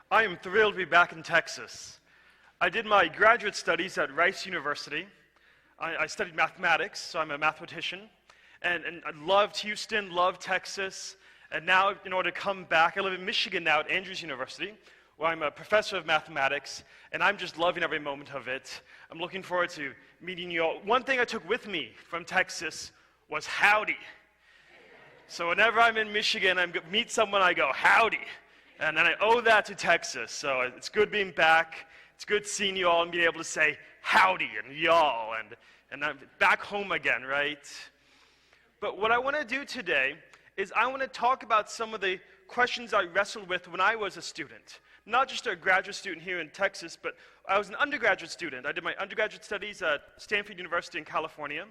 I am thrilled to be back in Texas. I did my graduate studies at Rice University. I studied mathematics, so I'm a mathematician. And I loved Houston, loved Texas. And now, in order to come back, I live in Michigan now at Andrews University, where I'm a professor of mathematics, and I'm just loving every moment of it. I'm looking forward to meeting you all. One thing I took with me from Texas was howdy. So whenever I'm in Michigan, I meet someone, I go, howdy. And then I owe that to Texas. So it's good being back. It's good seeing you all and being able to say howdy and y'all. And I'm back home again, right? But what I want to do today is I want to talk about some of the questions I wrestled with when I was a student. Not just a graduate student here in Texas, but I was an undergraduate student. I did my undergraduate studies at Stanford University in California.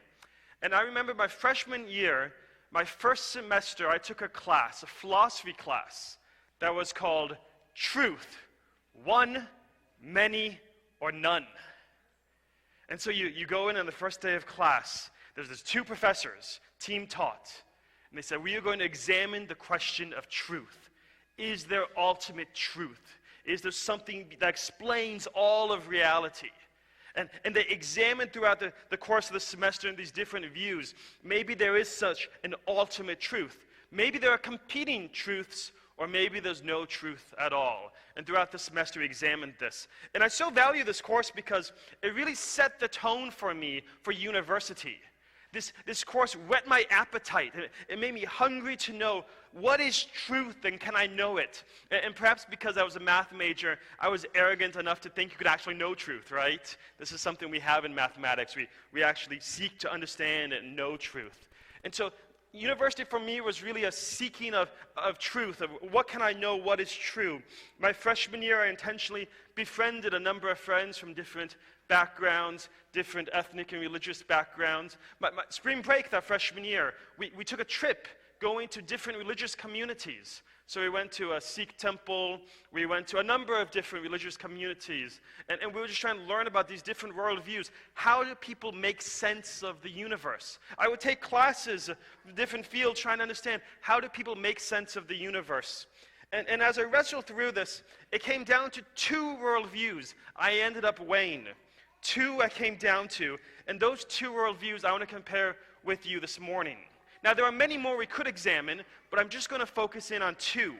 And I remember my freshman year, my first semester, I took a class, a philosophy class, that was called Truth, One, Many, or None. And so you go in on the first day of class, there's two professors, team taught, and they said, we are going to examine the question of truth. Is there ultimate truth? Is there something that explains all of reality? And they examined throughout the course of the semester in these different views. Maybe there is such an ultimate truth. Maybe there are competing truths, or maybe there's no truth at all. And throughout the semester, we examined this. And I so value this course because it really set the tone for me for university. This course whet my appetite. It made me hungry to know what is truth and can I know it. And perhaps because I was a math major, I was arrogant enough to think you could actually know truth, right? This is something we have in mathematics. We actually seek to understand and know truth. And so university for me was really a seeking of truth, of what can I know, what is true. My freshman year, I intentionally befriended a number of friends from different backgrounds, different ethnic and religious backgrounds. My spring break that freshman year, we took a trip going to different religious communities. So we went to a Sikh temple, we went to a number of different religious communities, and we were just trying to learn about these different worldviews. How do people make sense of the universe? I would take classes in different fields trying to understand how do people make sense of the universe. And as I wrestled through this, it came down to two worldviews I ended up weighing. Two I came down to, and those two worldviews I want to compare with you this morning. Now, there are many more we could examine, but I'm just going to focus in on two.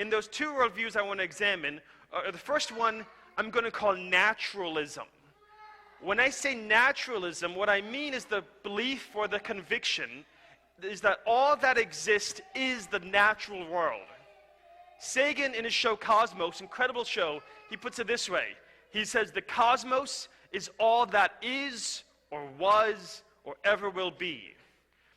In those two worldviews I want to examine, the first one I'm going to call naturalism. When I say naturalism, what I mean is the belief or the conviction is that all that exists is the natural world. Sagan, in his show Cosmos, incredible show, he puts it this way. He says the cosmos is all that is or was or ever will be.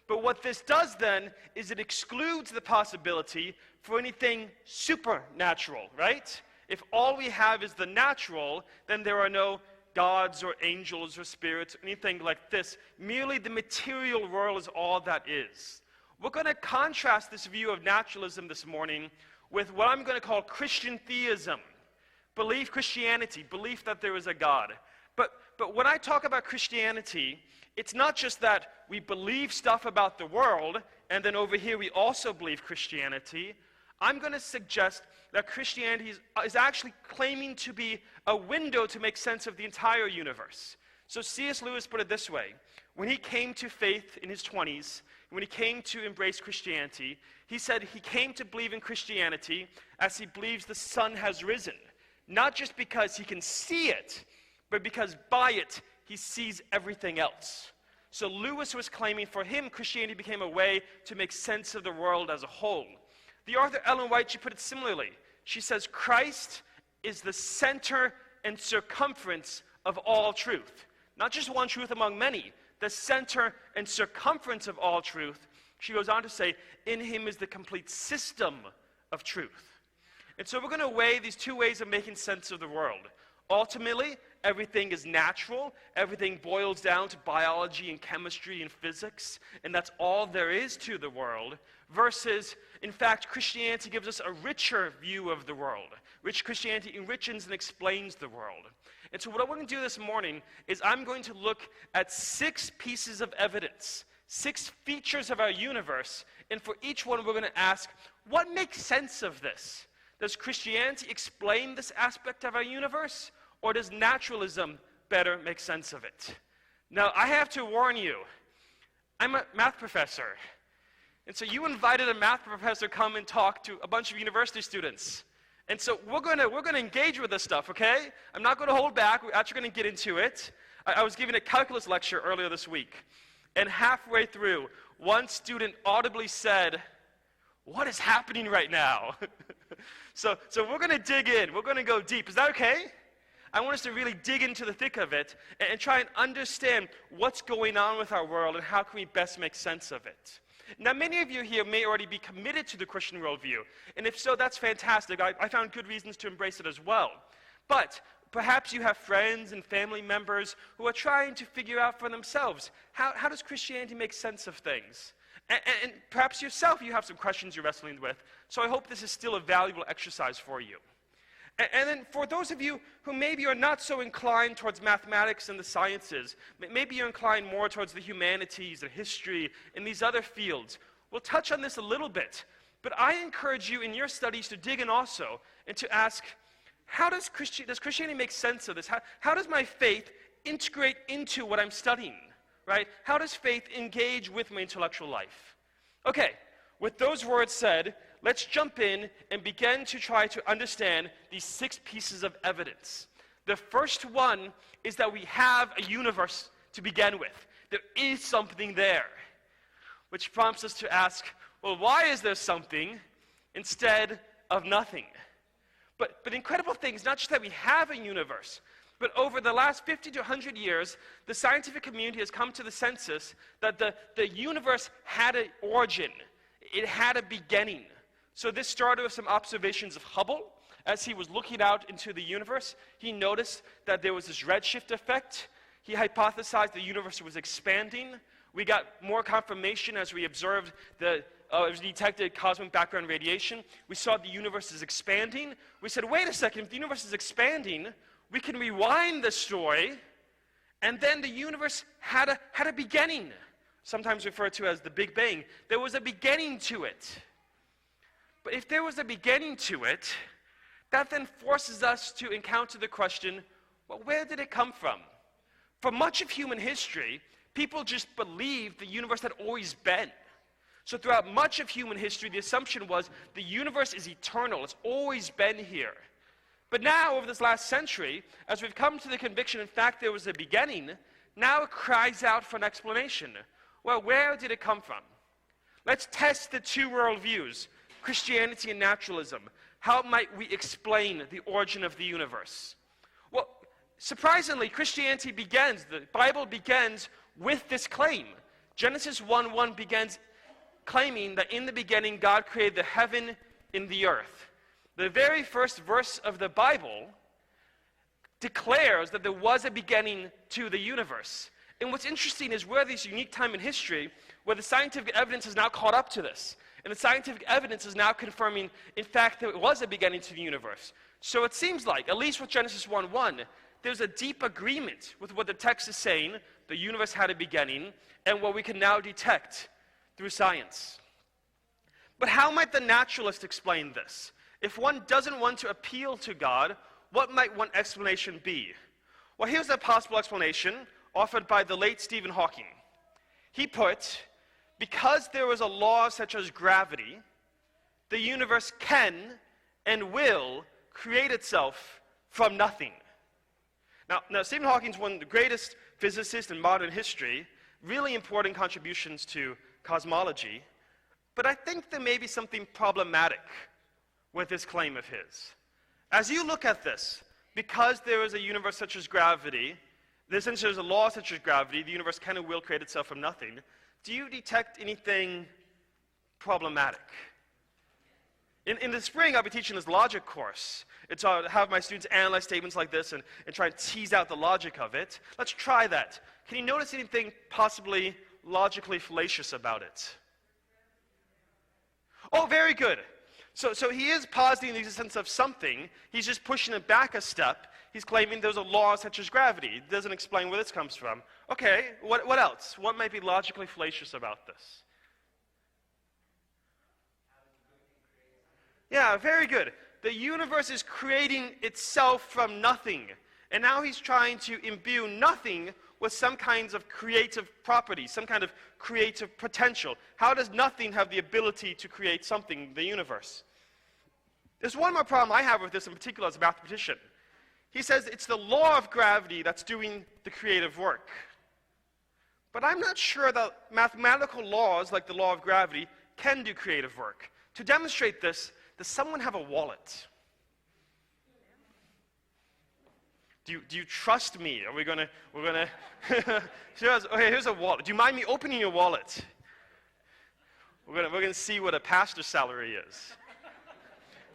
But what this does then is it excludes the possibility for anything supernatural, right? If all we have is the natural, then there are no gods or angels or spirits, or anything like this. Merely the material world is all that is. We're going to contrast this view of naturalism this morning with what I'm going to call Christian theism. Christianity, belief that there is a God. But when I talk about Christianity, it's not just that we believe stuff about the world, and then over here we also believe Christianity. I'm going to suggest that Christianity is actually claiming to be a window to make sense of the entire universe. So C.S. Lewis put it this way. When he came to faith in his 20s, when he came to embrace Christianity, he said he came to believe in Christianity as he believes the sun has risen. Not just because he can see it, but because by it, he sees everything else. So Lewis was claiming for him, Christianity became a way to make sense of the world as a whole. The author Ellen White, she put it similarly. She says, Christ is the center and circumference of all truth. Not just one truth among many, the center and circumference of all truth. She goes on to say, in him is the complete system of truth. And so we're going to weigh these two ways of making sense of the world. Ultimately, everything is natural. Everything boils down to biology and chemistry and physics, and that's all there is to the world. Versus, in fact, Christianity gives us a richer view of the world. Which Christianity enriches and explains the world. And so what I want to do this morning is I'm going to look at 6 pieces of evidence, 6 features of our universe, and for each one we're going to ask, what makes sense of this? Does Christianity explain this aspect of our universe, or does naturalism better make sense of it? Now, I have to warn you, I'm a math professor. And so you invited a math professor to come and talk to a bunch of university students. And so we're going to engage with this stuff, okay? I'm not going to hold back. We're actually going to get into it. I was giving a calculus lecture earlier this week. And halfway through, one student audibly said, "What is happening right now?" So we're going to dig in. We're going to go deep. Is that okay? I want us to really dig into the thick of it and try and understand what's going on with our world and how can we best make sense of it. Now, many of you here may already be committed to the Christian worldview, and if so, that's fantastic. I found good reasons to embrace it as well. But perhaps you have friends and family members who are trying to figure out for themselves, how does Christianity make sense of things? And perhaps yourself, you have some questions you're wrestling with, so I hope this is still a valuable exercise for you. And then for those of you who maybe are not so inclined towards mathematics and the sciences, maybe you're inclined more towards the humanities and history and these other fields, we'll touch on this a little bit. But I encourage you in your studies to dig in also and to ask, how does Christianity make sense of this? How does my faith integrate into what I'm studying, right? How does faith engage with my intellectual life? Okay, with those words said, let's jump in and begin to try to understand these 6 pieces of evidence. The first one is that we have a universe to begin with. There is something there, which prompts us to ask, well, why is there something instead of nothing? But incredible thing is not just that we have a universe, but over the last 50 to 100 years, the scientific community has come to the consensus that the universe had an origin. It had a beginning. So this started with some observations of Hubble. As he was looking out into the universe, he noticed that there was this redshift effect. He hypothesized the universe was expanding. We got more confirmation as we observed as we detected cosmic background radiation. We saw the universe is expanding. We said, wait a second, if the universe is expanding, we can rewind the story, and then the universe had a beginning, sometimes referred to as the Big Bang. There was a beginning to it. But if there was a beginning to it, that then forces us to encounter the question, well, where did it come from? For much of human history, people just believed the universe had always been. So throughout much of human history, the assumption was the universe is eternal. It's always been here. But now, over this last century, as we've come to the conviction, in fact, there was a beginning, now it cries out for an explanation. Well, where did it come from? Let's test the 2 worldviews, Christianity and naturalism. How might we explain the origin of the universe? Well, surprisingly, Christianity begins, the Bible begins with this claim. Genesis 1:1 begins claiming that in the beginning God created the heaven and the earth. The very first verse of the Bible declares that there was a beginning to the universe. And what's interesting is we're at this unique time in history where the scientific evidence has now caught up to this. And the scientific evidence is now confirming, in fact, that it was a beginning to the universe. So it seems like, at least with Genesis 1:1, there's a deep agreement with what the text is saying, the universe had a beginning, and what we can now detect through science. But how might the naturalist explain this? If one doesn't want to appeal to God, what might one explanation be? Well, here's a possible explanation offered by the late Stephen Hawking. He put, because there is a law such as gravity, the universe can and will create itself from nothing. Now Stephen Hawking is one of the greatest physicists in modern history, really important contributions to cosmology, but I think there may be something problematic with this claim of his. As you look at this, because there is a universe such as gravity, since there's a law such as gravity, the universe can and will create itself from nothing, do you detect anything problematic? In the spring, I'll be teaching this logic course. It's to have my students analyze statements like this and try and tease out the logic of it. Let's try that. Can you notice anything possibly logically fallacious about it? Oh, very good. So he is positing the existence of something. He's just pushing it back a step. He's claiming there's a law such as gravity. He doesn't explain where this comes from. Okay, what else? What might be logically fallacious about this? Yeah, very good. the universe is creating itself from nothing. And now he's trying to imbue nothing with some kinds of creative properties, some kind of creative potential. How does nothing have the ability to create something, the universe? There's one more problem I have with this in particular as a mathematician. He says it's the law of gravity that's doing the creative work. But I'm not sure that mathematical laws, like the law of gravity, can do creative work. To demonstrate this, does someone have a wallet? Do you trust me? We're gonna here's a wallet. Do you mind me opening your wallet? We're gonna see what a pastor's salary is.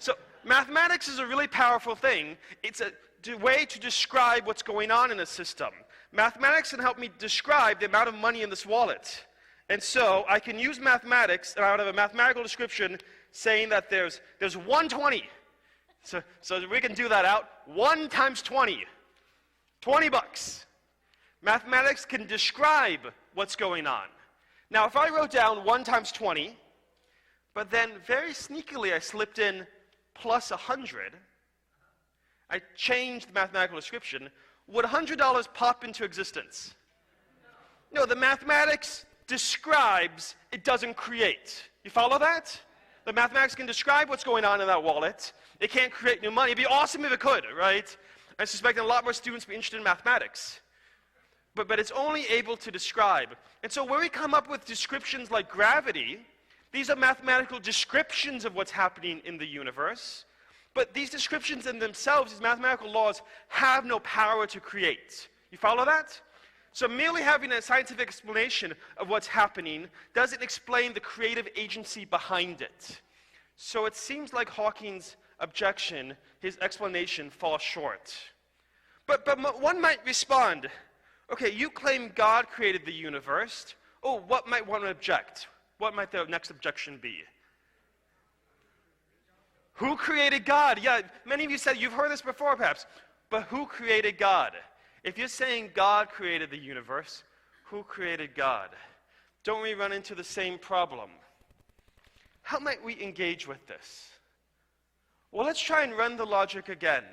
So mathematics is a really powerful thing. It's a way to describe what's going on in a system. Mathematics can help me describe the amount of money in this wallet. And so I can use mathematics out of a mathematical description saying that there's 120. So we can do that out. 1 times 20. $20. Mathematics can describe what's going on. Now, if I wrote down 1 times 20, but then very sneakily I slipped in plus 100, I changed the mathematical description, would $100 pop into existence? No, the mathematics describes, it doesn't create. You follow that? The mathematics can describe what's going on in that wallet. It can't create new money. It'd be awesome if it could, right? I suspect that a lot more students would be interested in mathematics. But it's only able to describe. And so when we come up with descriptions like gravity, these are mathematical descriptions of what's happening in the universe. But these descriptions in themselves, these mathematical laws, have no power to create. You follow that? So merely having a scientific explanation of what's happening doesn't explain the creative agency behind it. So it seems like Hawking's objection, his explanation, falls short. But one might respond, okay, you claim God created the universe. Oh, what might one object? What might the next objection be? Who created God? Yeah, many of you said, you've heard this before perhaps, but who created God? If you're saying God created the universe, who created God? Don't we run into the same problem? How might we engage with this? Well, let's try and run the logic again.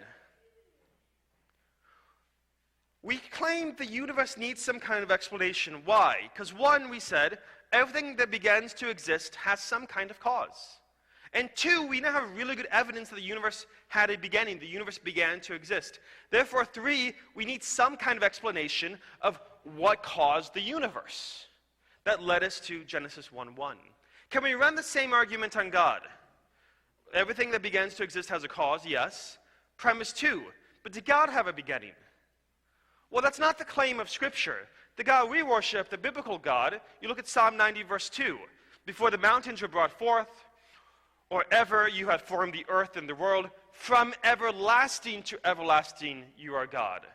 We claim the universe needs some kind of explanation. Why? Because one, we said, everything that begins to exist has some kind of cause. And two, we now have really good evidence that the universe had a beginning. The universe began to exist. Therefore, three, we need some kind of explanation of what caused the universe. That led us to Genesis 1:1. Can we run the same argument on God? Everything that begins to exist has a cause, yes. Premise two, but did God have a beginning? Well, that's not the claim of Scripture. The God we worship, the biblical God, you look at Psalm 90, verse 2. Before the mountains were brought forth, or ever you had formed the earth and the world, from everlasting to everlasting you are God.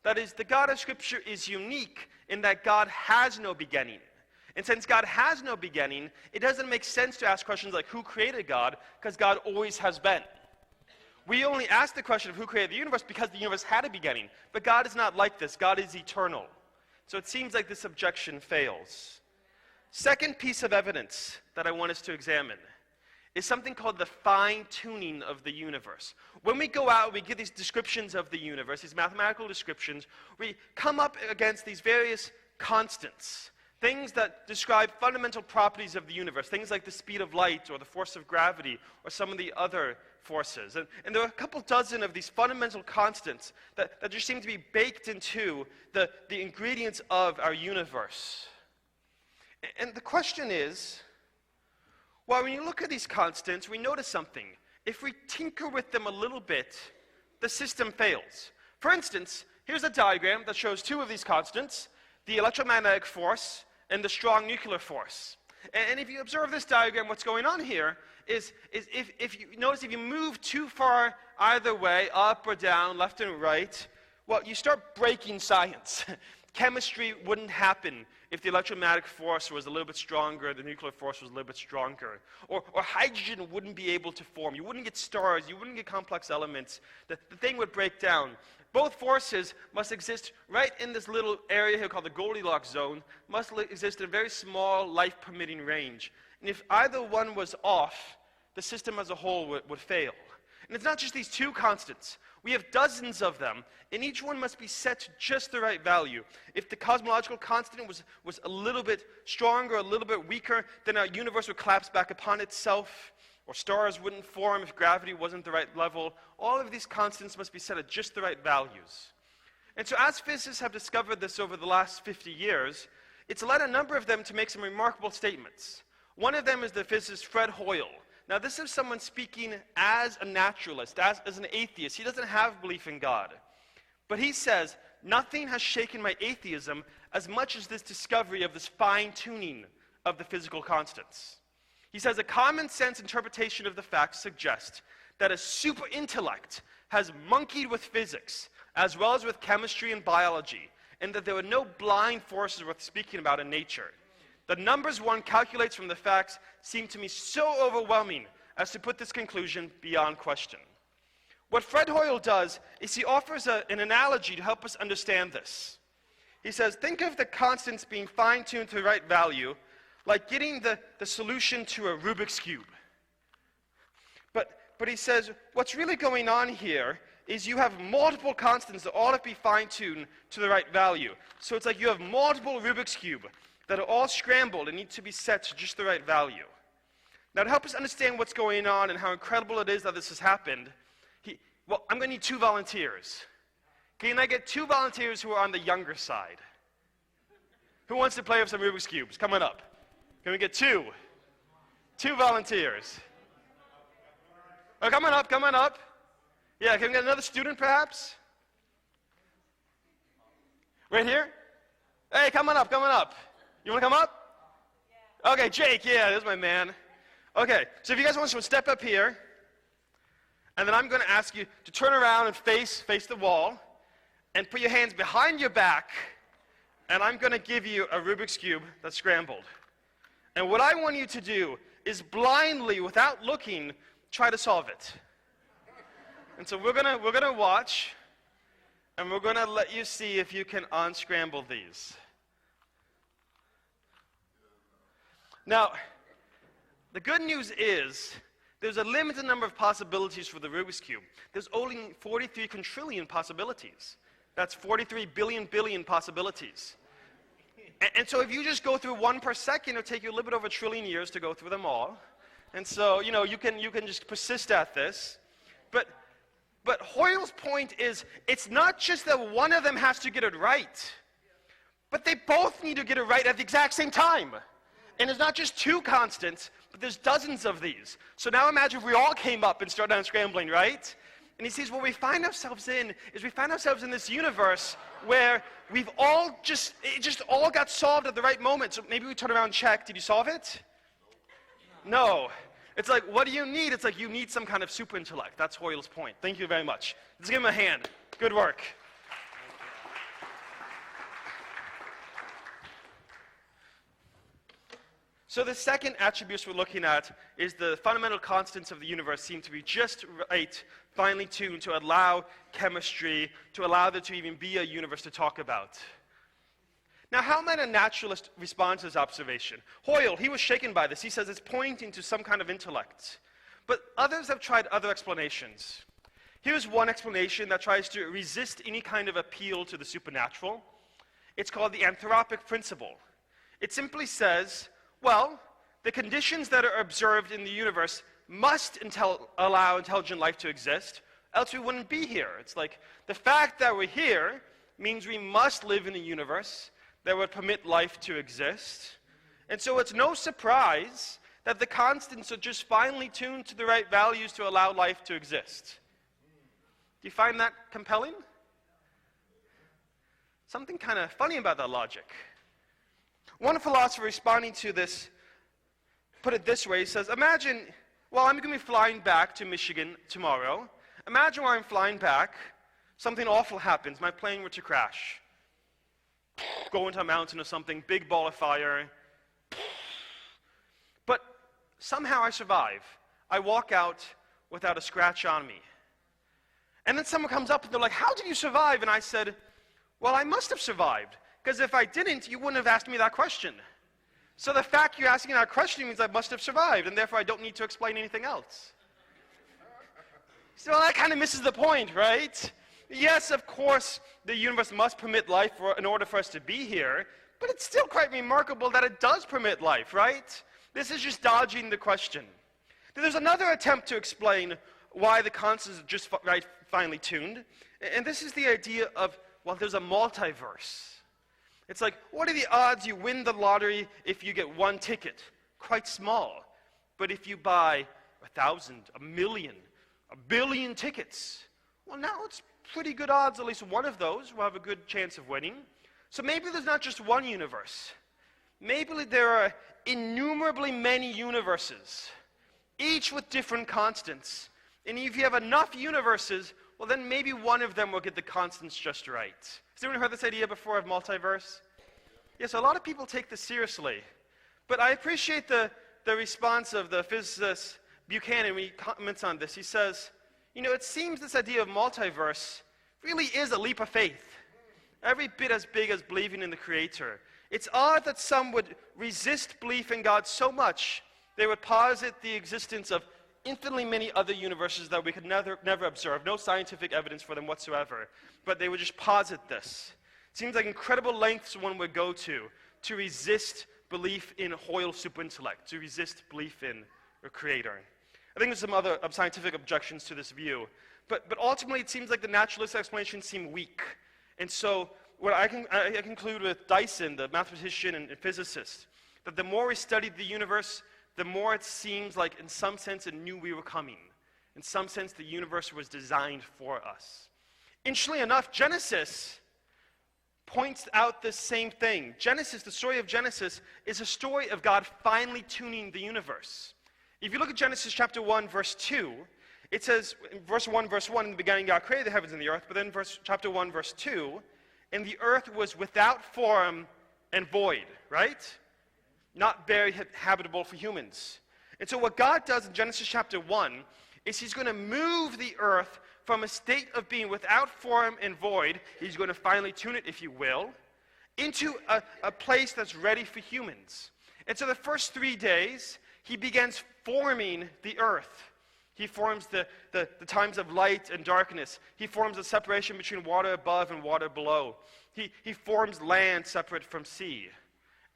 That is, the God of Scripture is unique in that God has no beginning. And since God has no beginning, it doesn't make sense to ask questions like who created God, because God always has been. We only ask the question of who created the universe because the universe had a beginning. But God is not like this. God is eternal. So it seems like this objection fails. Second piece of evidence that I want us to examine is something called the fine-tuning of the universe. When we go out, we give these descriptions of the universe, these mathematical descriptions, we come up against these various constants, things that describe fundamental properties of the universe, things like the speed of light or the force of gravity or some of the other forces. And there are a couple dozen of these fundamental constants that just seem to be baked into the ingredients of our universe. And the question is, well, when you look at these constants, we notice something. If we tinker with them a little bit, the system fails. For instance, here's a diagram that shows two of these constants, the electromagnetic force and the strong nuclear force. And if you observe this diagram, what's going on here is if you notice if you move too far either way, up or down, left and right, well, you start breaking science. Chemistry wouldn't happen if the electromagnetic force was a little bit stronger, the nuclear force was a little bit stronger. Or hydrogen wouldn't be able to form. You wouldn't get stars. You wouldn't get complex elements. The thing would break down. Both forces must exist right in this little area here called the Goldilocks zone, must exist in a very small life-permitting range. And if either one was off, the system as a whole would fail. And it's not just these two constants. We have dozens of them, and each one must be set to just the right value. If the cosmological constant was a little bit stronger, a little bit weaker, then our universe would collapse back upon itself, or stars wouldn't form if gravity wasn't the right level. All of these constants must be set at just the right values. And so as physicists have discovered this over the last 50 years, it's led a number of them to make some remarkable statements. One of them is the physicist Fred Hoyle. Now, this is someone speaking as a naturalist, as an atheist. He doesn't have belief in God. But he says, nothing has shaken my atheism as much as this discovery of this fine-tuning of the physical constants. He says, a common sense interpretation of the facts suggests that a super intellect has monkeyed with physics, as well as with chemistry and biology, and that there are no blind forces worth speaking about in nature. The numbers one calculates from the facts seem to me so overwhelming as to put this conclusion beyond question. What Fred Hoyle does is he offers an analogy to help us understand this. He says, think of the constants being fine-tuned to the right value, like getting the solution to a Rubik's Cube. But he says, what's really going on here is you have multiple constants that all have to be fine-tuned to the right value. So it's like you have multiple Rubik's Cube that are all scrambled and need to be set to just the right value. Now, to help us understand what's going on and how incredible it is that this has happened, I'm going to need 2 volunteers. Can I get 2 volunteers who are on the younger side? Who wants to play with some Rubik's Cubes? Coming up. Can we get 2? 2 volunteers. Oh, coming up, coming up. Yeah, can we get another student, perhaps? Right here? Hey, come on up, come on up. You want to come up? Yeah. Okay, Jake, yeah, there's my man. Okay, so if you guys want to step up here, and then I'm going to ask you to turn around and face the wall, and put your hands behind your back, and I'm going to give you a Rubik's Cube that's scrambled. And what I want you to do is blindly, without looking, try to solve it. And so we're gonna watch, and we're gonna let you see if you can unscramble these. Now, the good news is there's a limited number of possibilities for the Rubik's Cube. There's only 43 quadrillion possibilities. That's 43 billion possibilities. And so if you just go through 1 per second, it'll take you a little bit over 1 trillion years to go through them all. And so, you can just persist at this. But Hoyle's point is, it's not just that one of them has to get it right, but they both need to get it right at the exact same time. And it's not just 2 constants, but there's dozens of these. So now imagine if we all came up and started unscrambling, right? And he says, what we find ourselves in is we find ourselves in this universe where it just all got solved at the right moment. So maybe we turn around and check, did you solve it? No. It's like, what do you need? It's like you need some kind of super intellect. That's Hoyle's point. Thank you very much. Let's give him a hand. Good work. So the second attribute we're looking at is the fundamental constants of the universe seem to be just right, finely tuned to allow chemistry, to allow there to even be a universe to talk about. Now, how might a naturalist respond to this observation? Hoyle, he was shaken by this. He says it's pointing to some kind of intellect. But others have tried other explanations. Here's one explanation that tries to resist any kind of appeal to the supernatural. It's called the anthropic principle. It simply says, well, the conditions that are observed in the universe must allow intelligent life to exist, else we wouldn't be here. It's like the fact that we're here means we must live in a universe that would permit life to exist. And so it's no surprise that the constants are just finely tuned to the right values to allow life to exist. Do you find that compelling? Something kind of funny about that logic. One philosopher responding to this put it this way. He says, imagine, well, I'm going to be flying back to Michigan tomorrow. Imagine while I'm flying back, something awful happens. My plane were to crash. Go into a mountain or something, big ball of fire. But somehow I survive. I walk out without a scratch on me. And then someone comes up and they're like, how did you survive? And I said, well, I must have survived. Because if I didn't, you wouldn't have asked me that question. So the fact you're asking that question means I must have survived, and therefore I don't need to explain anything else. So that kind of misses the point, right? Yes, of course, the universe must permit life in order for us to be here, but it's still quite remarkable that it does permit life, right? This is just dodging the question. Then there's another attempt to explain why the constants are just finely tuned, and this is the idea of, well, there's a multiverse. It's like, what are the odds you win the lottery if you get one ticket? Quite small. But if you buy 1,000, 1,000,000, 1,000,000,000 tickets, well, now it's pretty good odds at least one of those will have a good chance of winning. So maybe there's not just one universe. Maybe there are innumerably many universes, each with different constants. And if you have enough universes, well, then maybe one of them will get the constants just right. Has anyone heard this idea before of multiverse? Yes, a lot of people take this seriously. But I appreciate the response of the physicist Buchanan when he comments on this. He says, you know, it seems this idea of multiverse really is a leap of faith, every bit as big as believing in the Creator. It's odd that some would resist belief in God so much they would posit the existence of infinitely many other universes that we could never observe, no scientific evidence for them whatsoever, but they would just posit this. It seems like incredible lengths one would go to resist belief in Hoyle superintellect, to resist belief in a creator. I think there's some other scientific objections to this view, but ultimately it seems like the naturalist explanations seem weak. And so what I conclude with Dyson, the mathematician and physicist, that the more we studied the universe, the more it seems like in some sense it knew we were coming. In some sense the universe was designed for us. Interestingly enough, Genesis points out the same thing. Genesis, the story of Genesis, is a story of God finely tuning the universe. If you look at Genesis chapter 1, verse 2, it says, in verse 1, in the beginning God created the heavens and the earth, but then chapter 1, verse 2, and the earth was without form and void, right? Not very habitable for humans. And so what God does in Genesis chapter 1 is he's going to move the earth from a state of being without form and void, he's going to finally tune it, if you will, into a place that's ready for humans. And so the first 3 days, he begins forming the earth. He forms the times of light and darkness. He forms the separation between water above and water below. He forms land separate from sea.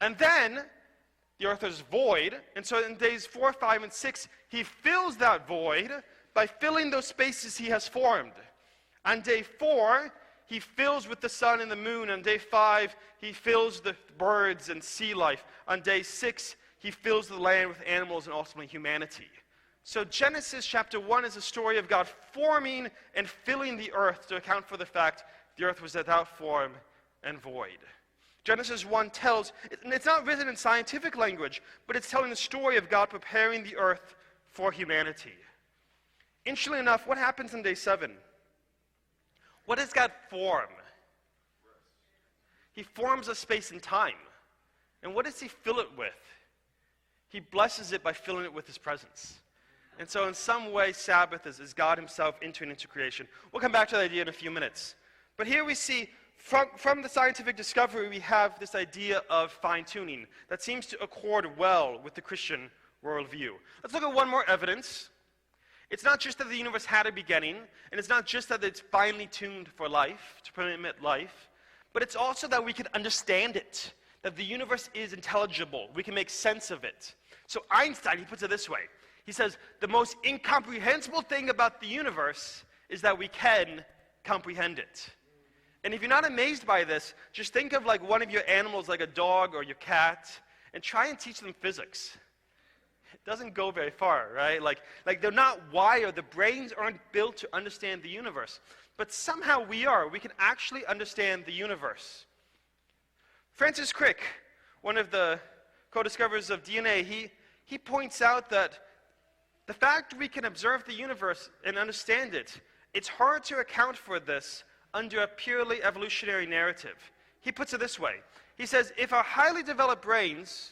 And then the earth is void, and so in days 4, 5, and 6, he fills that void by filling those spaces he has formed. On day 4, he fills with the sun and the moon. On day 5, he fills the birds and sea life. On day 6, he fills the land with animals and ultimately humanity. So Genesis chapter 1 is a story of God forming and filling the earth to account for the fact the earth was without form and void. Genesis 1 tells, and it's not written in scientific language, but it's telling the story of God preparing the earth for humanity. Interestingly enough, what happens in day 7? What does God form? He forms a space and time. And what does he fill it with? He blesses it by filling it with his presence. And so in some way, Sabbath is God himself entering into creation. We'll come back to that idea in a few minutes. But here we see, from the scientific discovery, we have this idea of fine-tuning that seems to accord well with the Christian worldview. Let's look at one more evidence. It's not just that the universe had a beginning, and it's not just that it's finely tuned for life, to permit life, but it's also that we can understand it, that the universe is intelligible. We can make sense of it. So Einstein, he puts it this way. He says, the most incomprehensible thing about the universe is that we can comprehend it. And if you're not amazed by this, just think of like one of your animals, like a dog or your cat, and try and teach them physics. It doesn't go very far, right? Like they're not wired, the brains aren't built to understand the universe. But somehow we are. We can actually understand the universe. Francis Crick, one of the co-discoverers of DNA, he points out that the fact we can observe the universe and understand it, it's hard to account for this under a purely evolutionary narrative. He puts it this way. He says, if our highly developed brains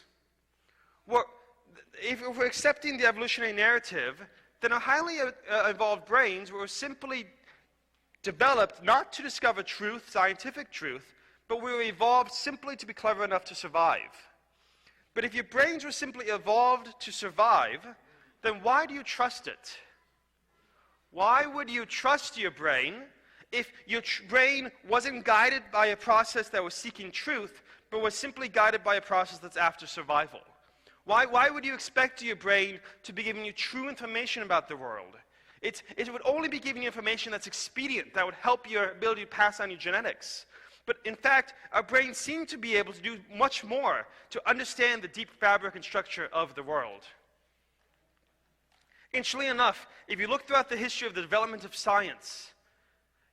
if we're accepting the evolutionary narrative, then our highly evolved brains were simply developed not to discover truth, scientific truth, but we were evolved simply to be clever enough to survive. But if your brains were simply evolved to survive, then why do you trust it? Why would you trust your brain if your brain wasn't guided by a process that was seeking truth, but was simply guided by a process that's after survival? Why would you expect your brain to be giving you true information about the world? It would only be giving you information that's expedient, that would help your ability to pass on your genetics. But in fact, our brains seem to be able to do much more to understand the deep fabric and structure of the world. Interestingly enough, if you look throughout the history of the development of science,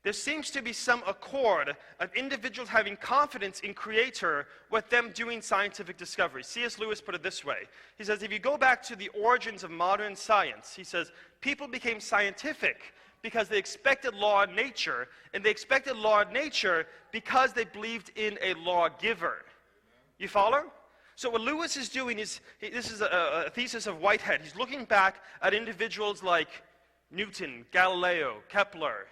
there seems to be some accord of individuals having confidence in Creator with them doing scientific discovery. C.S. Lewis put it this way. He says, if you go back to the origins of modern science, he says, people became scientific because they expected law of nature, and they expected law of nature because they believed in a lawgiver. You follow? So what Lewis is doing is, this is a thesis of Whitehead. He's looking back at individuals like Newton, Galileo, Kepler,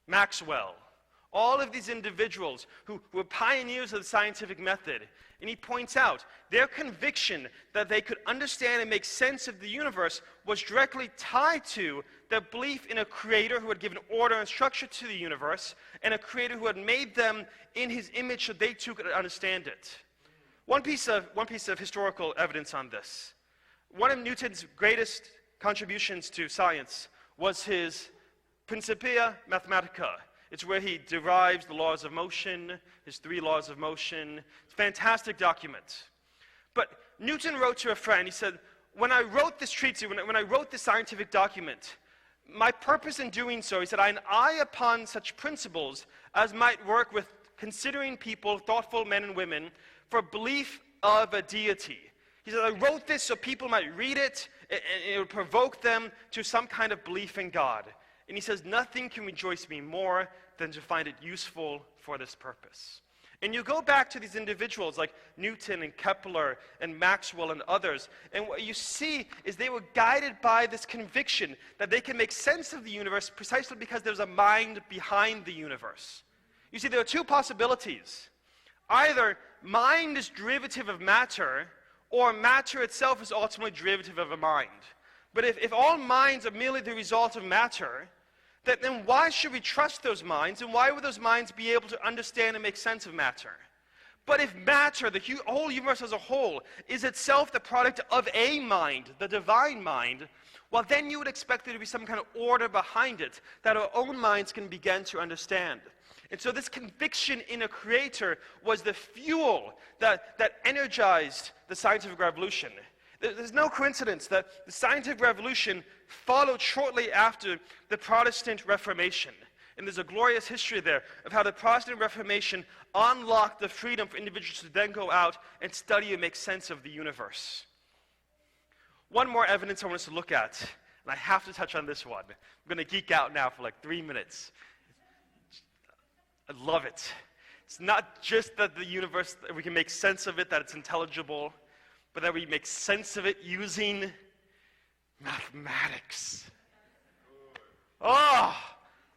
Maxwell, all of these individuals who were pioneers of the scientific method. And he points out their conviction that they could understand and make sense of the universe was directly tied to their belief in a creator who had given order and structure to the universe, and a creator who had made them in his image so they too could understand it. One piece of historical evidence on this. One of Newton's greatest contributions to science was his Principia Mathematica. It's where he derives the laws of motion, his 3 laws of motion. It's a fantastic document. But Newton wrote to a friend, he said, when I wrote this treatise, when I wrote this scientific document, my purpose in doing so, he said, I had an eye upon such principles as might work with considering people, thoughtful men and women, for belief of a deity. He said, I wrote this so people might read it, and it would provoke them to some kind of belief in God. And he says, nothing can rejoice me more than to find it useful for this purpose. And you go back to these individuals like Newton and Kepler and Maxwell and others, and what you see is they were guided by this conviction that they can make sense of the universe precisely because there's a mind behind the universe. You see, there are 2 possibilities. Either mind is derivative of matter, or matter itself is ultimately derivative of a mind. But if all minds are merely the result of matter, then why should we trust those minds, and why would those minds be able to understand and make sense of matter? But if matter, the whole universe as a whole, is itself the product of a mind, the divine mind, well, then you would expect there to be some kind of order behind it that our own minds can begin to understand. And so this conviction in a creator was the fuel that energized the scientific revolution. There's no coincidence that the scientific revolution followed shortly after the Protestant Reformation. And there's a glorious history there of how the Protestant Reformation unlocked the freedom for individuals to then go out and study and make sense of the universe. One more evidence I want us to look at, and I have to touch on this one. I'm going to geek out now for like 3 minutes. I love it. It's not just that the universe, that we can make sense of it, that it's intelligible, but that we make sense of it using mathematics. Oh,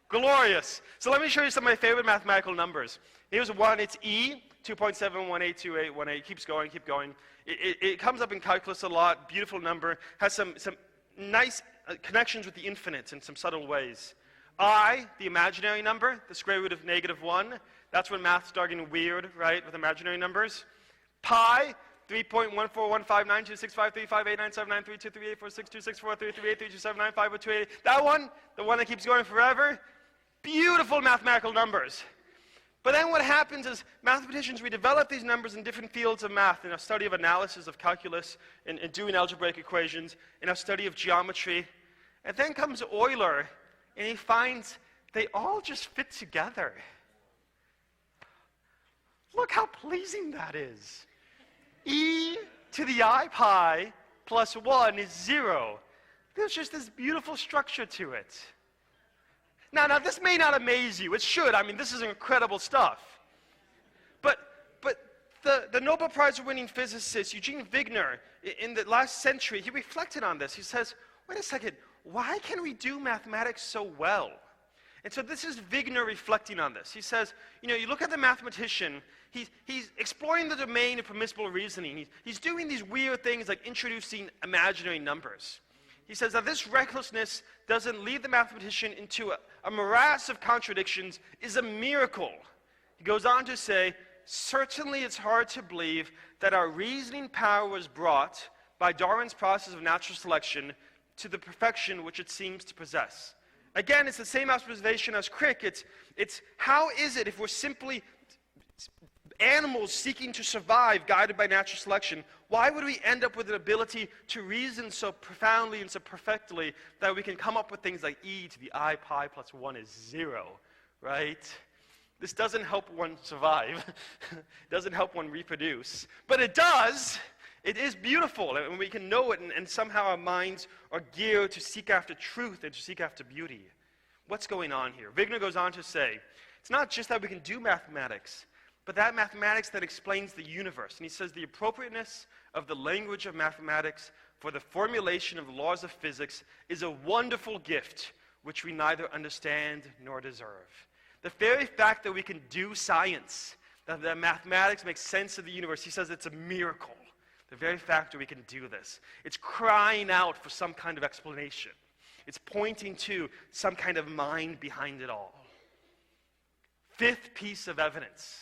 glorious. So let me show you some of my favorite mathematical numbers. Here's one, it's E, 2.7182818. Keeps going, keep going. It comes up in calculus a lot, beautiful number, has some nice connections with the infinite in some subtle ways. I, the imaginary number, the square root of -1, that's when math started getting weird, right, with imaginary numbers. Pi, 3.14159265358979323846264338327950288. That one, the one that keeps going forever, beautiful mathematical numbers. But then what happens is mathematicians, we develop these numbers in different fields of math, in our study of analysis of calculus, and doing algebraic equations, in our study of geometry. And then comes Euler, and he finds they all just fit together. Look how pleasing that is. E to the I pi plus 1 is 0. There's just this beautiful structure to it. Now this may not amaze you. It should. I mean, this is incredible stuff. But the Nobel Prize winning physicist Eugene Wigner, in the last century, he reflected on this. He says, wait a second, why can we do mathematics so well? And so this is Wigner reflecting on this. He says, you look at the mathematician, he's exploring the domain of permissible reasoning. He's doing these weird things like introducing imaginary numbers. He says that this recklessness doesn't lead the mathematician into a morass of contradictions is a miracle. He goes on to say, certainly it's hard to believe that our reasoning power was brought by Darwin's process of natural selection to the perfection which it seems to possess. Again, it's the same observation as Crick. It's how is it if we're simply animals seeking to survive, guided by natural selection, why would we end up with an ability to reason so profoundly and so perfectly that we can come up with things like e to the I pi plus 1 is 0, right? This doesn't help one survive. It doesn't help one reproduce. But it does. It is beautiful, and we can know it, and somehow our minds are geared to seek after truth and to seek after beauty. What's going on here? Wigner goes on to say, it's not just that we can do mathematics, but that mathematics that explains the universe. And he says the appropriateness of the language of mathematics for the formulation of the laws of physics is a wonderful gift which we neither understand nor deserve. The very fact that we can do science, that mathematics makes sense of the universe, he says it's a miracle. The very fact that we can do this. It's crying out for some kind of explanation. It's pointing to some kind of mind behind it all. Fifth piece of evidence.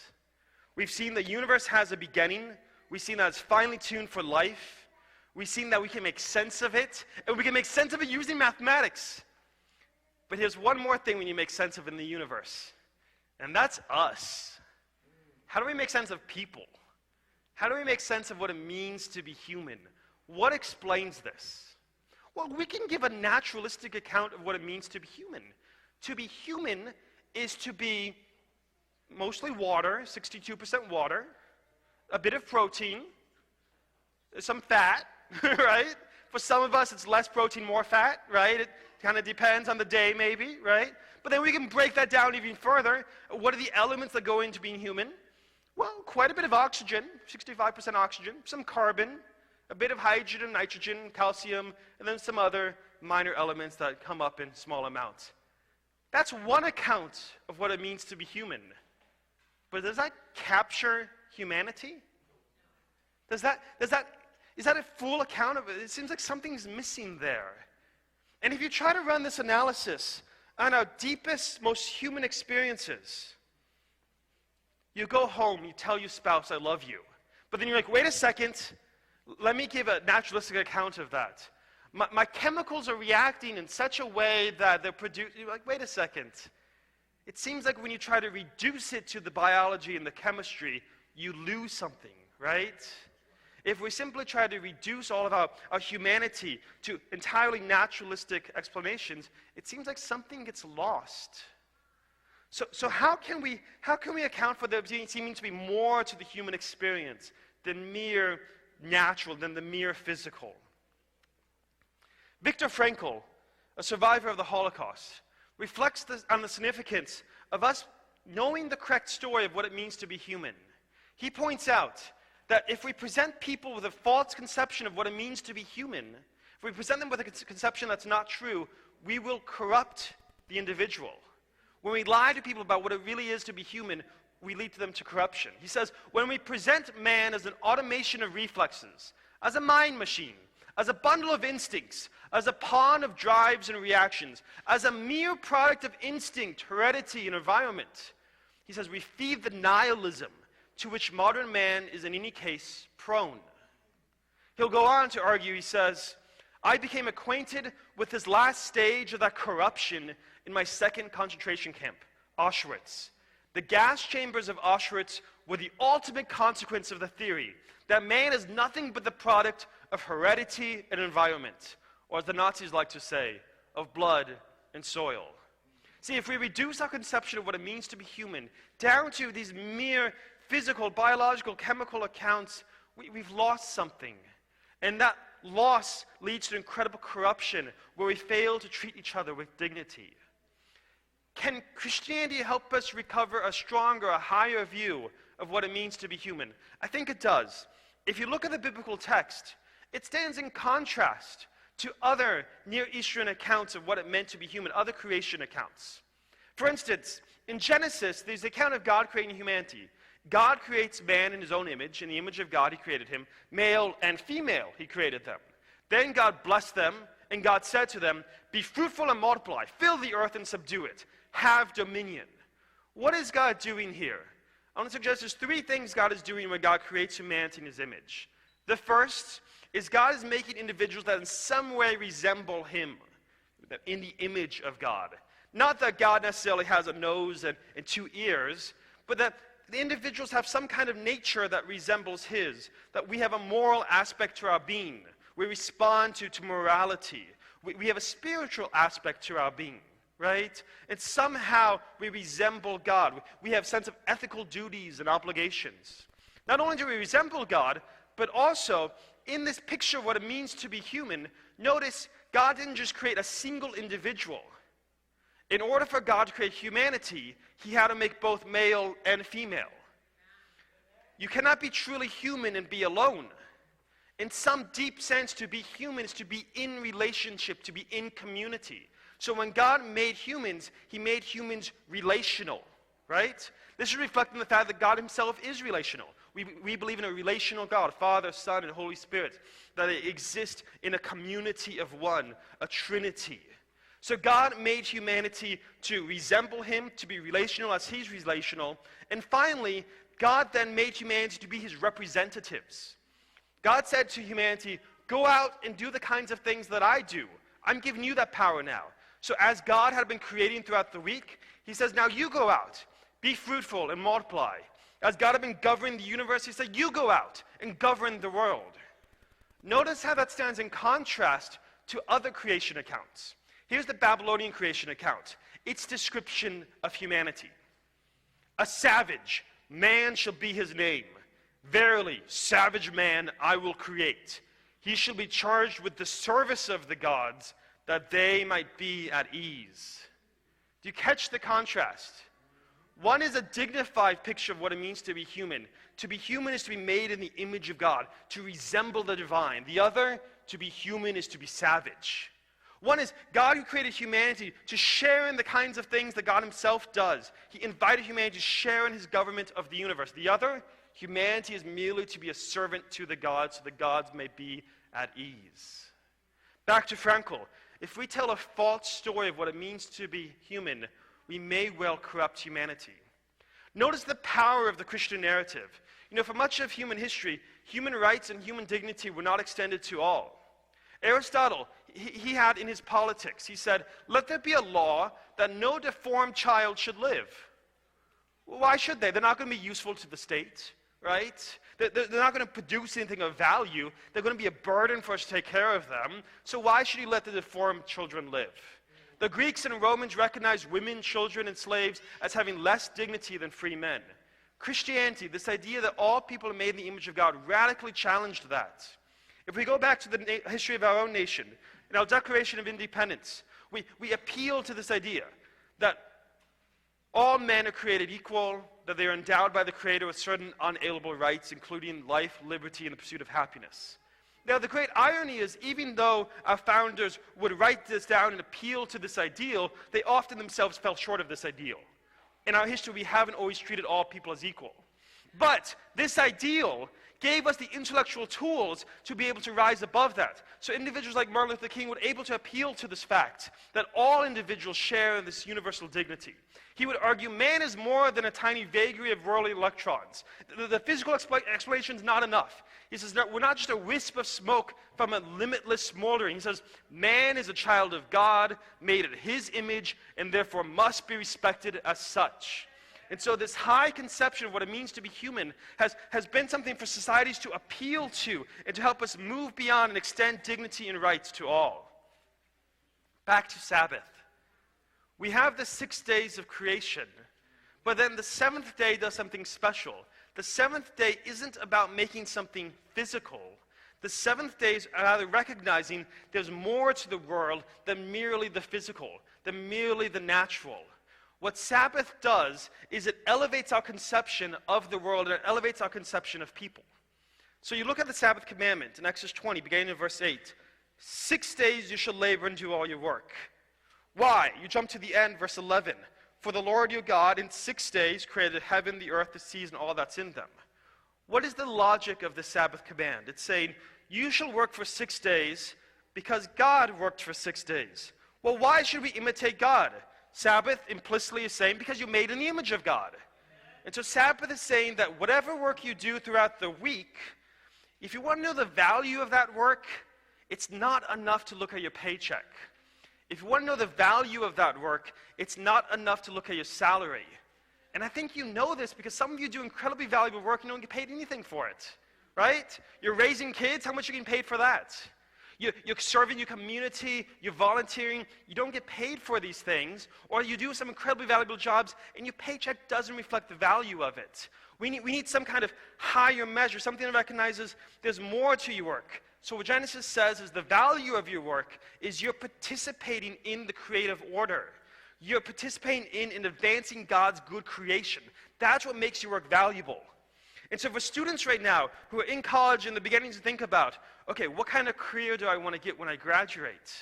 We've seen the universe has a beginning. We've seen that it's finely tuned for life. We've seen that we can make sense of it. And we can make sense of it using mathematics. But here's one more thing when you make sense of it in the universe. And that's us. How do we make sense of people? How do we make sense of what it means to be human? What explains this? Well, we can give a naturalistic account of what it means to be human. To be human is to be mostly water, 62% water, a bit of protein, some fat, right? For some of us, it's less protein, more fat, right? It kind of depends on the day, maybe, right? But then we can break that down even further. What are the elements that go into being human? Well, quite a bit of oxygen, 65% oxygen, some carbon, a bit of hydrogen, nitrogen, calcium, and then some other minor elements that come up in small amounts. That's one account of what it means to be human. But does that capture humanity? Is that a full account of it? It seems like something's missing there. And if you try to run this analysis on our deepest, most human experiences, you go home, you tell your spouse, I love you. But then you're like, wait a second, let me give a naturalistic account of that. My chemicals are reacting in such a way that they're producing, you're like, wait a second. It seems like when you try to reduce it to the biology and the chemistry, you lose something, right? If we simply try to reduce all of our humanity to entirely naturalistic explanations, it seems like something gets lost. So how can we account for there seeming to be more to the human experience than mere natural, than the mere physical? Viktor Frankl, a survivor of the Holocaust, reflects on the significance of us knowing the correct story of what it means to be human. He points out that if we present people with a false conception of what it means to be human, if we present them with a conception that's not true, we will corrupt the individual. When we lie to people about what it really is to be human, we lead them to corruption. He says, when we present man as an automation of reflexes, as a mind machine, as a bundle of instincts, as a pawn of drives and reactions, as a mere product of instinct, heredity, and environment, he says we feed the nihilism to which modern man is in any case prone. He'll go on to argue, he says, I became acquainted with this last stage of that corruption in my second concentration camp, Auschwitz. The gas chambers of Auschwitz were the ultimate consequence of the theory that man is nothing but the product of heredity and environment, or as the Nazis like to say, of blood and soil. See, if we reduce our conception of what it means to be human down to these mere physical, biological, chemical accounts, we've lost something. And that loss leads to incredible corruption where we fail to treat each other with dignity. Can Christianity help us recover a stronger, a higher view of what it means to be human? I think it does. If you look at the biblical text, it stands in contrast to other Near Eastern accounts of what it meant to be human, other creation accounts. For instance, in Genesis, there's the account of God creating humanity. God creates man in his own image. In the image of God, he created him. Male and female, he created them. Then God blessed them And God said to them, "Be fruitful and multiply, fill the earth and subdue it, have dominion." What is God doing here? I want to suggest there's three things God is doing when God creates humanity in his image. The first is God is making individuals that in some way resemble him, in the image of God. Not that God necessarily has a nose and two ears, but that the individuals have some kind of nature that resembles his, that we have a moral aspect to our being. We respond to morality. We have a spiritual aspect to our being, right? And somehow we resemble God. We have a sense of ethical duties and obligations. Not only do we resemble God, but also in this picture of what it means to be human, notice God didn't just create a single individual. In order for God to create humanity, he had to make both male and female. You cannot be truly human and be alone. In some deep sense, to be human is to be in relationship, to be in community. So when God made humans, he made humans relational, right? This is reflecting the fact that God himself is relational. We believe in a relational God, Father, Son, and Holy Spirit, that they exist in a community of one, a Trinity. So God made humanity to resemble him, to be relational as he's relational. And finally, God then made humanity to be his representatives. God said to humanity, go out and do the kinds of things that I do. I'm giving you that power now. So as God had been creating throughout the week, he says, now you go out, be fruitful and multiply. As God had been governing the universe, he said, you go out and govern the world. Notice how that stands in contrast to other creation accounts. Here's the Babylonian creation account. Its description of humanity. A savage, man shall be his name. Verily, savage man I will create. He shall be charged with the service of the gods, that they might be at ease. Do you catch the contrast? One is a dignified picture of what it means to be human. To be human is to be made in the image of God, to resemble the divine. The other, to be human, is to be savage. One is God who created humanity to share in the kinds of things that God himself does. He invited humanity to share in his government of the universe. The other, humanity is merely to be a servant to the gods, so the gods may be at ease. Back to Frankl. If we tell a false story of what it means to be human, we may well corrupt humanity. Notice the power of the Christian narrative. You know, for much of human history, human rights and human dignity were not extended to all. Aristotle, he had in his Politics, he said, let there be a law that no deformed child should live. Well, why should they? They're not going to be useful to the state, right? They're not going to produce anything of value. They're going to be a burden for us to take care of them. So why should you let the deformed children live? The Greeks and Romans recognized women, children, and slaves as having less dignity than free men. Christianity, this idea that all people are made in the image of God, radically challenged that. If we go back to the history of our own nation, in our Declaration of Independence, we appeal to this idea that all men are created equal, that they are endowed by the Creator with certain unalienable rights, including life, liberty, and the pursuit of happiness. Now, the great irony is, even though our founders would write this down and appeal to this ideal, they often themselves fell short of this ideal. In our history, we haven't always treated all people as equal. But this ideal gave us the intellectual tools to be able to rise above that. So individuals like Martin Luther King were able to appeal to this fact that all individuals share in this universal dignity. He would argue man is more than a tiny vagary of whirling electrons. The physical explanation is not enough. He says, no, we're not just a wisp of smoke from a limitless smoldering. He says, man is a child of God, made in his image, and therefore must be respected as such. And so this high conception of what it means to be human has been something for societies to appeal to and to help us move beyond and extend dignity and rights to all. Back to Sabbath. We have the 6 days of creation, but then the seventh day does something special. The seventh day isn't about making something physical. The seventh day is rather recognizing there's more to the world than merely the physical, than merely the natural. What Sabbath does is it elevates our conception of the world and it elevates our conception of people. So you look at the Sabbath commandment in Exodus 20, beginning in verse 8. 6 days you shall labor and do all your work. Why? You jump to the end, verse 11. For the Lord your God in 6 days created heaven, the earth, the seas, and all that's in them. What is the logic of the Sabbath command? It's saying, you shall work for 6 days, Because God worked for 6 days. Well, why should we imitate God? Sabbath implicitly is saying because you're made in the image of God. And so Sabbath is saying that whatever work you do throughout the week, if you want to know the value of that work, it's not enough to look at your paycheck. If you want to know the value of that work, it's not enough to look at your salary. And I think you know this because some of you do incredibly valuable work and you don't get paid anything for it, right? You're raising kids, how much are you getting paid for that? You're serving your community, you're volunteering, you don't get paid for these things, or you do some incredibly valuable jobs and your paycheck doesn't reflect the value of it. We need some kind of higher measure, something that recognizes there's more to your work. So what Genesis says is the value of your work is you're participating in the creative order. You're participating in advancing God's good creation. That's what makes your work valuable. And so for students right now who are in college and they're beginning to think about, okay, what kind of career do I want to get when I graduate?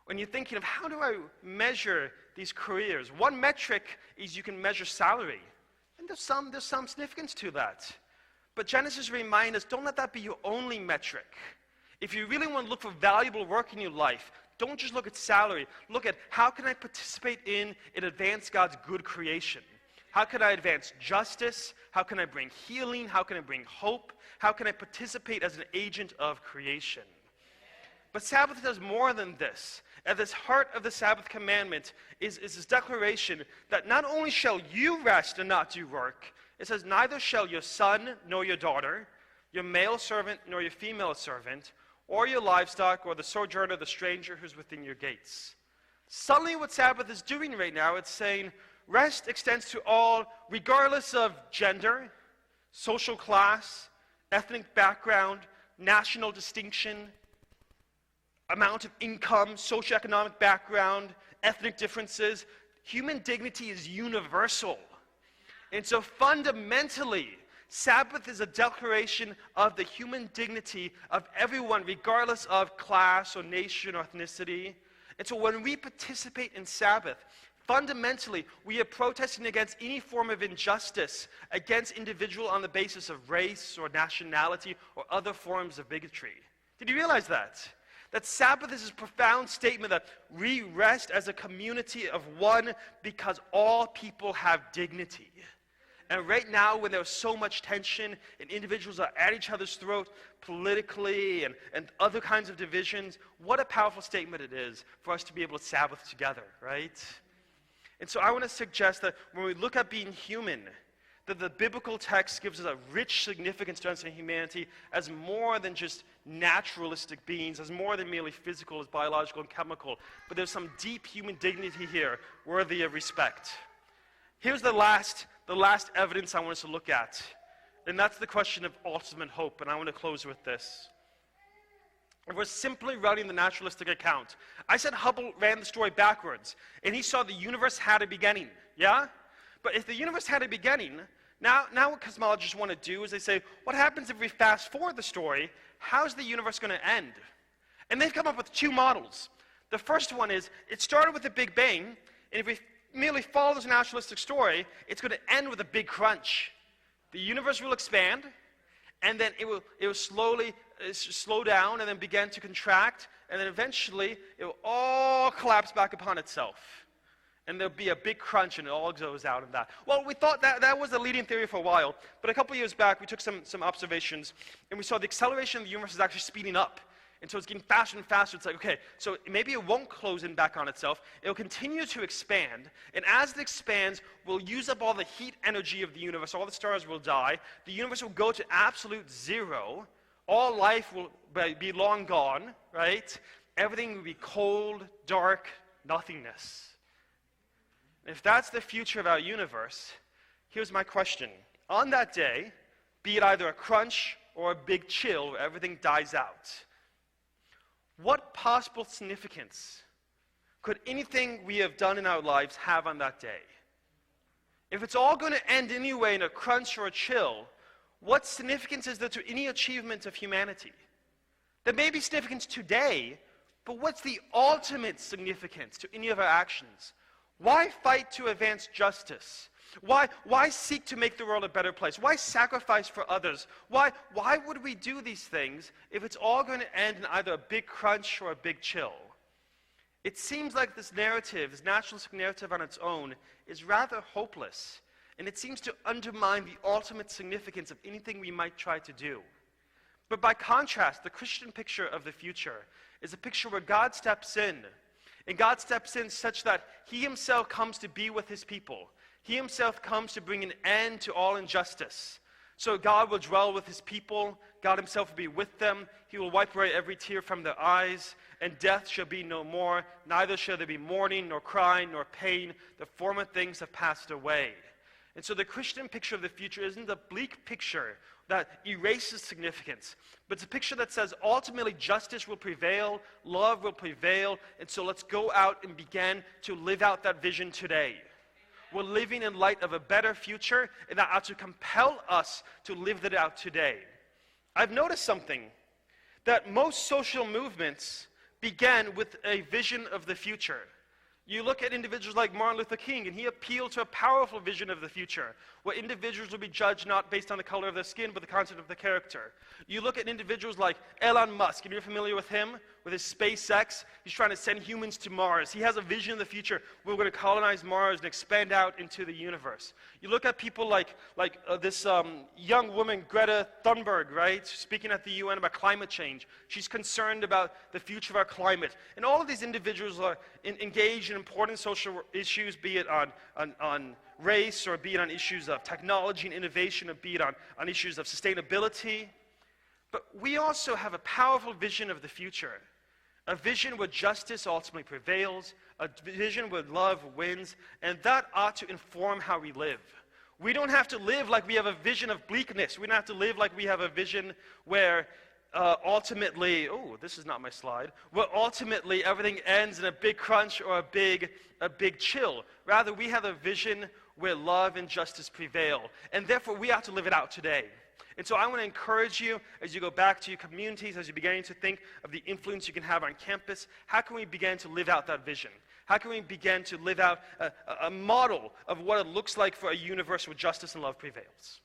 When you're thinking of how do I measure these careers, one metric is you can measure salary. And there's some significance to that. But Genesis reminds us, don't let that be your only metric. If you really want to look for valuable work in your life, don't just look at salary. Look at how can I participate in and advance God's good creation. How can I advance justice? How can I bring healing? How can I bring hope? How can I participate as an agent of creation? But Sabbath does more than this. At the heart of the Sabbath commandment is this declaration that not only shall you rest and not do work, it says, neither shall your son nor your daughter, your male servant nor your female servant, or your livestock, or the sojourner, the stranger who's within your gates. Suddenly what Sabbath is doing right now, it's saying, rest extends to all, regardless of gender, social class, ethnic background, national distinction, amount of income, socioeconomic background, ethnic differences. Human dignity is universal. And so fundamentally, Sabbath is a declaration of the human dignity of everyone, regardless of class or nation or ethnicity. And so when we participate in Sabbath, fundamentally, we are protesting against any form of injustice against individual on the basis of race or nationality or other forms of bigotry. Did you realize that? That Sabbath is a profound statement that we rest as a community of one because all people have dignity. And right now, when there's so much tension and individuals are at each other's throat politically and other kinds of divisions, what a powerful statement it is for us to be able to Sabbath together, right? And so I want to suggest that when we look at being human, that the biblical text gives us a rich significance to understand humanity as more than just naturalistic beings, as more than merely physical, as biological and chemical, but there's some deep human dignity here worthy of respect. Here's the last evidence I want us to look at, and that's the question of ultimate hope, and I want to close with this. If we're simply running the naturalistic account, I said Hubble ran the story backwards, and he saw the universe had a beginning, yeah? But if the universe had a beginning, now what cosmologists want to do is they say, what happens if we fast forward the story? How's the universe going to end? And they've come up with two models. The first one is, it started with a Big Bang, and if we merely follow this naturalistic story, it's going to end with a big crunch. The universe will expand, and then it will slowly slow down and then begin to contract, and then eventually it will all collapse back upon itself. And there'll be a big crunch, and it all goes out of that. Well, we thought that was the leading theory for a while, but a couple years back, we took some observations, and we saw the acceleration of the universe is actually speeding up. And so it's getting faster and faster. It's like, okay, so maybe it won't close in back on itself. It'll continue to expand. And as it expands, we'll use up all the heat energy of the universe. All the stars will die. The universe will go to absolute zero. All life will be long gone, right? Everything will be cold, dark, nothingness. If that's the future of our universe, here's my question. On that day, be it either a crunch or a big chill where everything dies out, what possible significance could anything we have done in our lives have on that day? If it's all going to end anyway in a crunch or a chill, what significance is there to any achievement of humanity? There may be significance today, but what's the ultimate significance to any of our actions? Why fight to advance justice? Why seek to make the world a better place? Why sacrifice for others? Why would we do these things if it's all going to end in either a big crunch or a big chill? It seems like this narrative, this naturalistic narrative on its own, is rather hopeless, and it seems to undermine the ultimate significance of anything we might try to do. But by contrast, the Christian picture of the future is a picture where God steps in, and God steps in such that He Himself comes to be with His people. He Himself comes to bring an end to all injustice. So God will dwell with His people. God Himself will be with them. He will wipe away every tear from their eyes, and death shall be no more. Neither shall there be mourning, nor crying, nor pain. The former things have passed away. And so the Christian picture of the future isn't a bleak picture that erases significance, but it's a picture that says ultimately justice will prevail, love will prevail, and so let's go out and begin to live out that vision today. We're living in light of a better future, and that ought to compel us to live that out today. I've noticed something, that most social movements began with a vision of the future. You look at individuals like Martin Luther King, and he appealed to a powerful vision of the future, where individuals will be judged not based on the color of their skin, but the content of their character. You look at individuals like Elon Musk, and you're familiar with him, with his SpaceX. He's trying to send humans to Mars. He has a vision of the future where we're going to colonize Mars and expand out into the universe. You look at people like this young woman, Greta Thunberg, right, speaking at the UN about climate change. She's concerned about the future of our climate. And all of these individuals are engaged in important social issues, be it on race, or be it on issues of technology and innovation, or be it on issues of sustainability. But we also have a powerful vision of the future, a vision where justice ultimately prevails, a vision where love wins, and that ought to inform how we live. We don't have to live like we have a vision of bleakness. We don't have to live like we have a vision where ultimately, oh, this is not my slide, where ultimately everything ends in a big crunch or a big chill. Rather, we have a vision where love and justice prevail, and therefore we have to live it out today. And so I want to encourage you, as you go back to your communities, as you're beginning to think of the influence you can have on campus, how can we begin to live out that vision? How can we begin to live out a model of what it looks like for a universe where justice and love prevails?